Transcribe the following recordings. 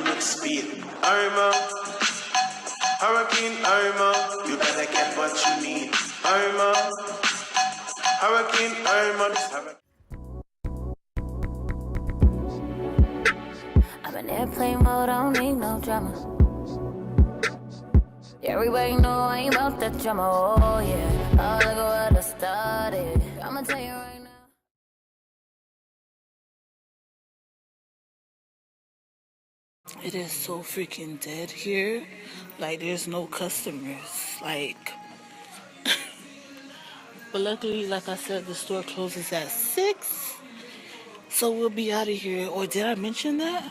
running with speed. Armor, hurricane armor, you better get what you need. Armor, hurricane armor, this hurricane. I'm in airplane mode, I don't need no drama. Everybody know I ain't about that drama, oh yeah. Oh, look at what I started. I'ma tell you right now. It is so freaking dead here. Like, there's no customers. Like, but luckily, like I said, the store closes at 6. So we'll be out of here. Or did I mention that?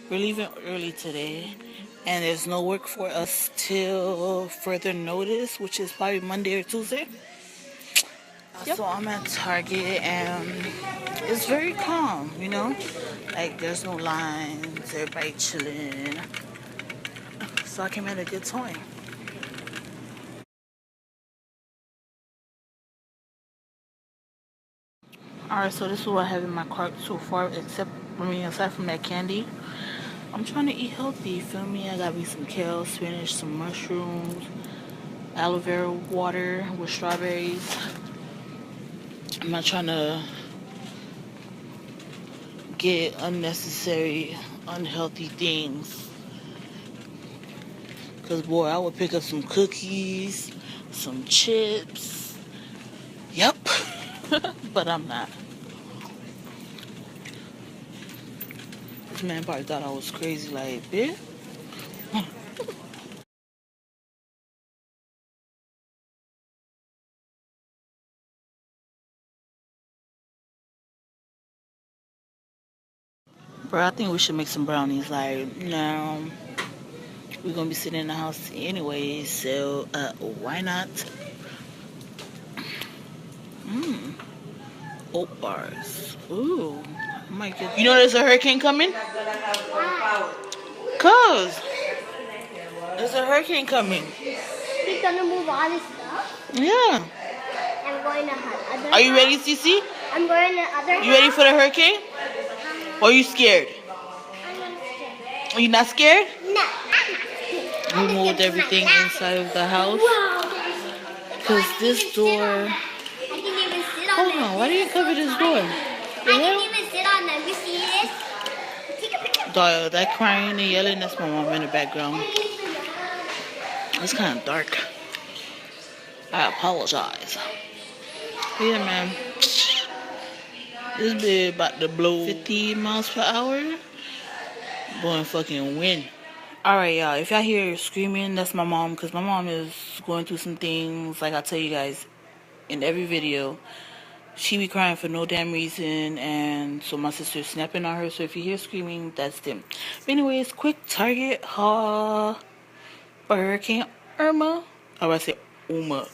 We're leaving early today. And there's no work for us till further notice, which is probably Monday or Tuesday. Yep. So I'm at Target and it's very calm, you know? Like, there's no lines, everybody chilling. So I came at a good time. Alright, so this is what I have in my cart so far, aside from that candy. I'm trying to eat healthy, you feel me? I got me some kale, spinach, some mushrooms, aloe vera water with strawberries. I'm not trying to get unnecessary, unhealthy things. Because, boy, I would pick up some cookies, some chips. Yep. But I'm not. This man probably thought I was crazy, like, bitch. Bro, I think we should make some brownies. Like, now, we're gonna be sitting in the house anyway, so why not? Oat bars. Ooh, I might get. You know there's a hurricane coming? Cause there's a hurricane coming. He's gonna move all this stuff. Yeah. I'm going to other. Are you ready, Cece? I'm going to other. You ready for the hurricane? Or are you scared? I'm not scared. Are you not scared? No. We moved everything inside of the house. Cause this door. I can even sit on Hold them. on, why do you cover this door? I can even sit on them. You see this? Take a picture. Dog, that crying and yelling, that's my mom in the background. It's kind of dark. I apologize. But yeah, man. This bitch about to blow 50 miles per hour. Blowing fucking wind. Alright, y'all. If y'all hear screaming, that's my mom. Because my mom is going through some things. Like I tell you guys in every video. She be crying for no damn reason. And so my sister's snapping on her. So if you hear screaming, that's them. But anyways, quick Target haul for Hurricane Irma. Or I say Uma.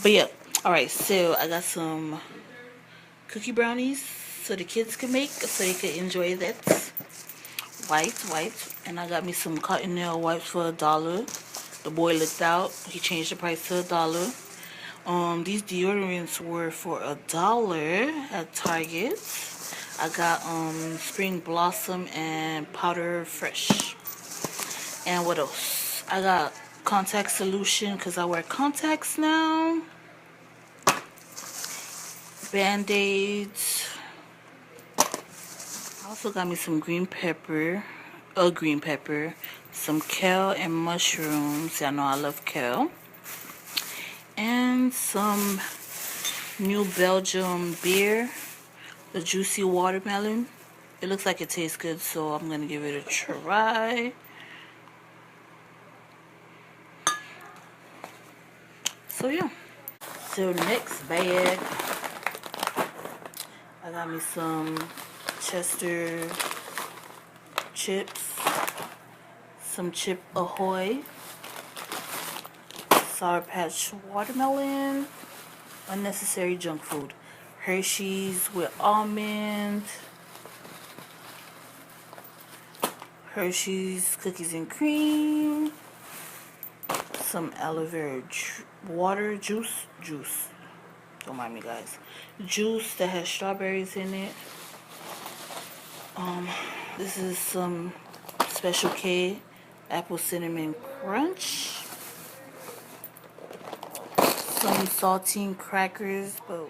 But yeah. Alright, so I got some cookie brownies so the kids can make, so they can enjoy that. White. And I got me some cotton nail wipes for $1. The boy looked out. He changed the price to $1. These deodorants were for $1 at Target. I got Spring Blossom and Powder Fresh. And what else? I got contact solution because I wear contacts now. Band-Aids. I also got me some green pepper, some kale and mushrooms. Y'all know I love kale. And some New Belgium beer, the juicy watermelon. It looks like it tastes good, so I'm gonna give it a try. So yeah. So next bag, I got me some Chester chips, some Chip Ahoy, Sour Patch watermelon, unnecessary junk food, Hershey's with almond, Hershey's cookies and cream, some aloe vera water juice, don't mind me guys, juice that has strawberries in it, This is some Special K apple cinnamon crunch. Some saltine crackers, but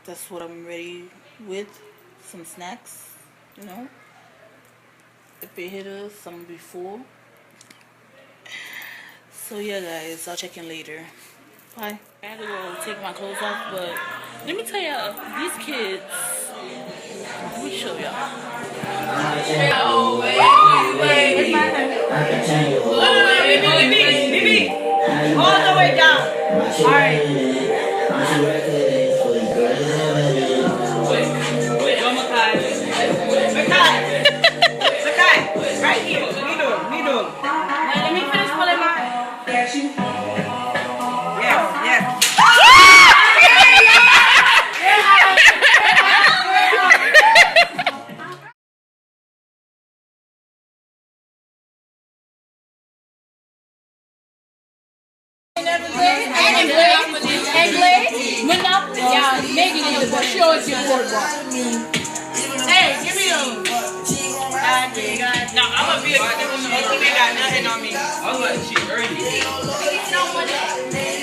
that's what I'm ready with. Some snacks, you know. If it hit us, I'm gonna be full. So yeah, guys, I'll check in later. Bye. I had to go take my clothes off, but let me tell y'all, these kids. Let me show y'all. Oh, wait. All the way down. All right. Right here. Me do. Let me finish pulling mine. Yes. Yeah, maybe for sure it's your boardwalk. Hey, give me those. No, I'm gonna be a good one. They got nothing on me. I was like, she earned it.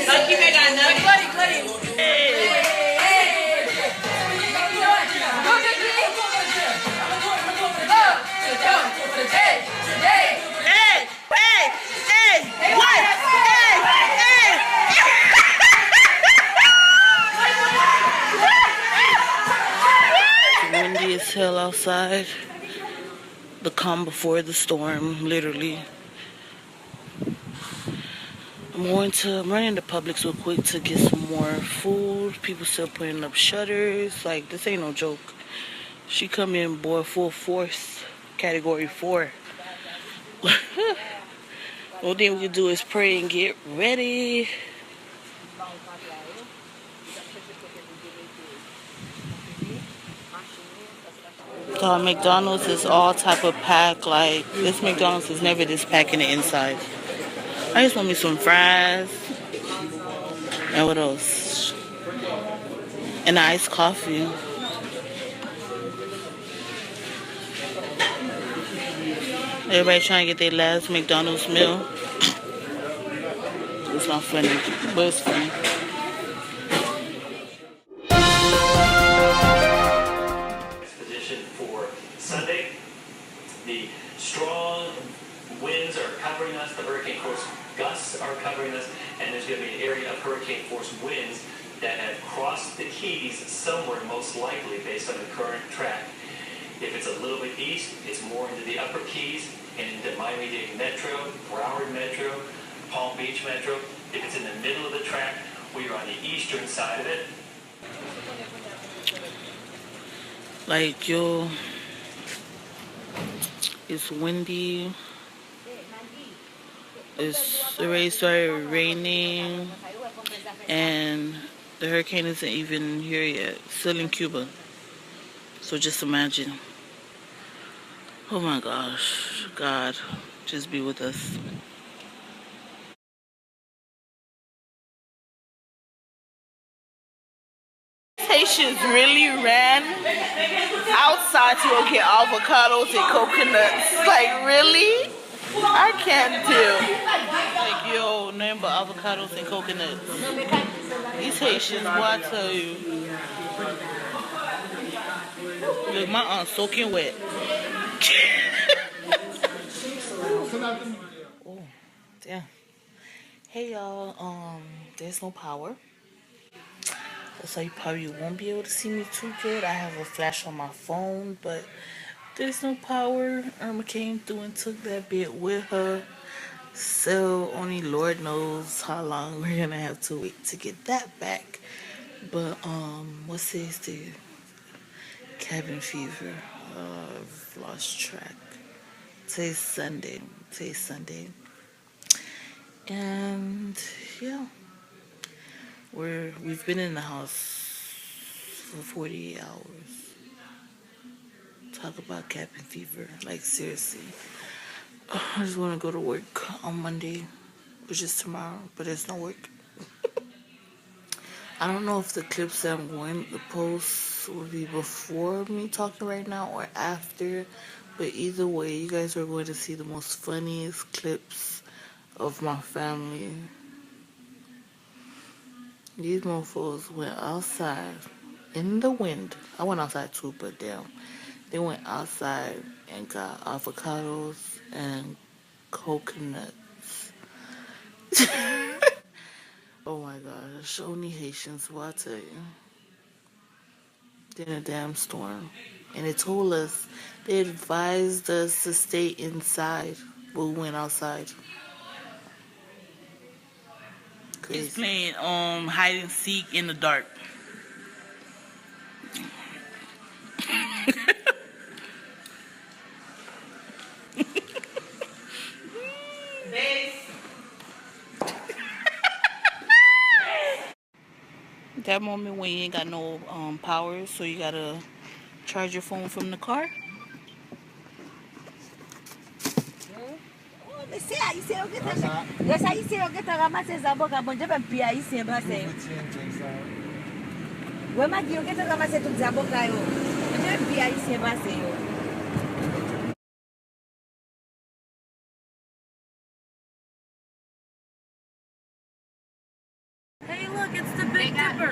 Lucky they got nothing. Clay. Hey. Windy as hell outside. The calm before the storm, literally. I'm running to Publix real quick to get some more food. People still putting up shutters. Like, this ain't no joke. She come in, boy, full force, category 4. Only thing we can do is pray and get ready. So McDonald's is all type of pack. Like, this McDonald's is never this pack in the inside. I just want me some fries. And what else? And iced coffee. Everybody trying to get their last McDonald's meal. It's not funny, but it's funny. Position for Sunday. The strong winds are covering us. The hurricane force gusts are covering us, and there's going to be an area of hurricane force winds that have crossed the Keys somewhere, most likely based on the current track. If it's a little bit east, it's more into the upper Keys, into Miami-Dade Metro, Broward Metro, Palm Beach Metro. If it's in the middle of the track, we are on the eastern side of it. Like, yo, it's windy. It's already started raining, and the hurricane isn't even here yet. It's still in Cuba. So just imagine. Oh my gosh, God, just be with us. Haitians really ran outside to go get avocados and coconuts. Like, really? I can't do. Like, yo, nothing but avocados and coconuts. These Haitians, boy, I tell you. Look, my aunt's soaking wet. Oh, damn. Hey, y'all. There's no power. So you probably won't be able to see me too good. I have a flash on my phone, but there's no power. Irma came through and took that bit with her. So only Lord knows how long we're gonna have to wait to get that back. But what's this? The cabin fever. I've lost track. Today's Sunday. And yeah. We've been in the house for 48 hours. Talk about cabin fever. Like, seriously. I just want to go to work on Monday, which is tomorrow, but there's no work. I don't know if the clips that I'm going to post will be before me talking right now or after, but either way, you guys are going to see the most funniest clips of my family. These mofos went outside in the wind. I went outside too, but damn. They went outside and got avocados and coconuts. Oh my gosh, only Haitians, what I tell you. In a damn storm. And they told us, they advised us to stay inside, but we went outside. Crazy. He's playing hide and seek in the dark. That moment when you ain't got no power, so you gotta charge your phone from the car. Hey, look, it's the Big Dipper.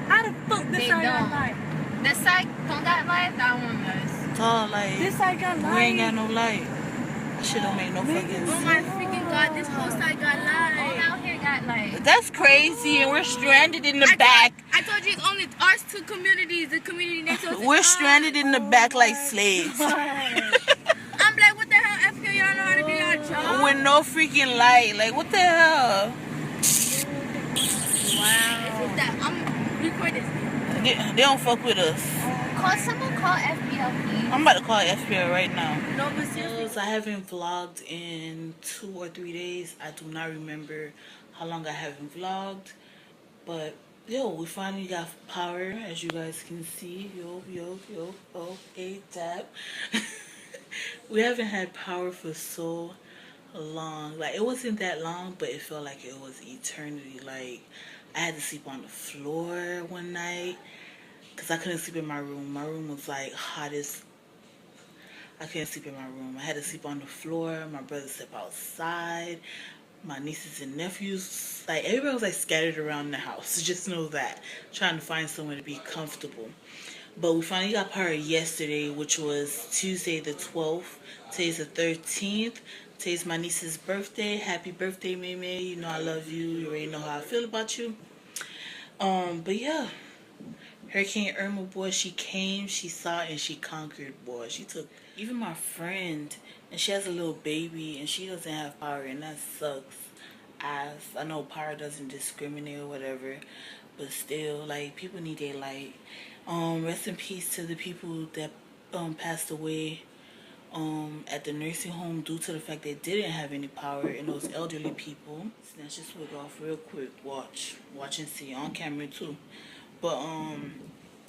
How the fuck this side got light? This side don't got light, that one does. It's all light. This side got light. We ain't got no light. That shit don't make no fucking sense. Oh my freaking god, this whole side got light. All out here got light. That's crazy, and we're stranded in the back. I told you it's only ours two communities. The community next to us. We're stranded in the back like slaves. I'm like, what the hell, FK? Y'all know how to do your job? With no freaking light. Like, what the hell? Wow. I'm recording this. They don't fuck with us. Someone call FBL, please. I'm about to call FBL right now. No, but seriously. I haven't vlogged in 2 or 3 days. I do not remember how long I haven't vlogged. But, yo, we finally got power, as you guys can see. Yo, hey, tap. We haven't had power for so long. Like, it wasn't that long, but it felt like it was eternity. Like, I had to sleep on the floor one night because I couldn't sleep in my room. My room was like hot as... I couldn't sleep in my room. I had to sleep on the floor. My brother slept outside. My nieces and nephews, like, everybody was like scattered around the house. Just know that. Trying to find somewhere to be comfortable. But we finally got power yesterday, which was Tuesday the 12th. Today's the 13th. Today's my niece's birthday. Happy birthday, Meme. You know I love you. You already know how I feel about you. But yeah. Hurricane Irma, boy, she came, she saw, and she conquered, boy. She took even my friend, and she has a little baby, and she doesn't have power, and that sucks ass. I know power doesn't discriminate or whatever, but still, like, people need their light. Rest in peace to the people that passed away at the nursing home due to the fact they didn't have any power, and those elderly people. Snatch this wig off real quick. Watch and see on camera too. But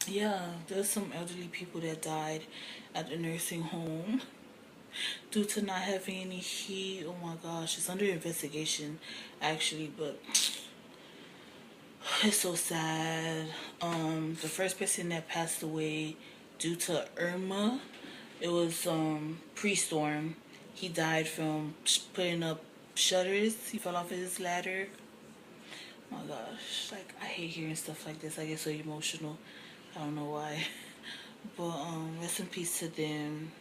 yeah, there's some elderly people that died at the nursing home due to not having any heat. Oh my gosh, it's under investigation actually, but it's so sad. The first person that passed away due to Irma, it was pre-storm. He died from putting up shutters. He fell off his ladder. Oh my gosh, like, I hate hearing stuff like this. I get so emotional. I don't know why. But rest in peace to them.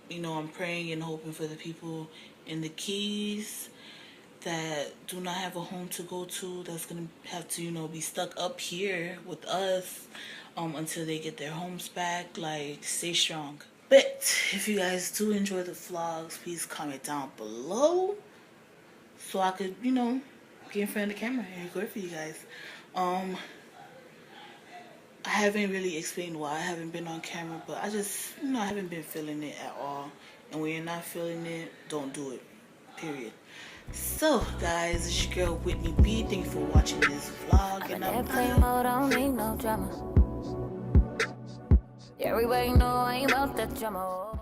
You know, I'm praying and hoping for the people in the Keys that do not have a home to go to, that's gonna have to, you know, be stuck up here with us until they get their homes back. Like, stay strong. But if you guys do enjoy the vlogs, please comment down below so I could, you know, get in front of the camera and record for you guys. I haven't really explained why I haven't been on camera, but I just, you know, I haven't been feeling it at all. And when you're not feeling it, don't do it. Period. So, guys, it's your girl Whitney B. Thank you for watching this vlog. And Airplane mode, I don't need no drama. Everybody know I ain't about that drama.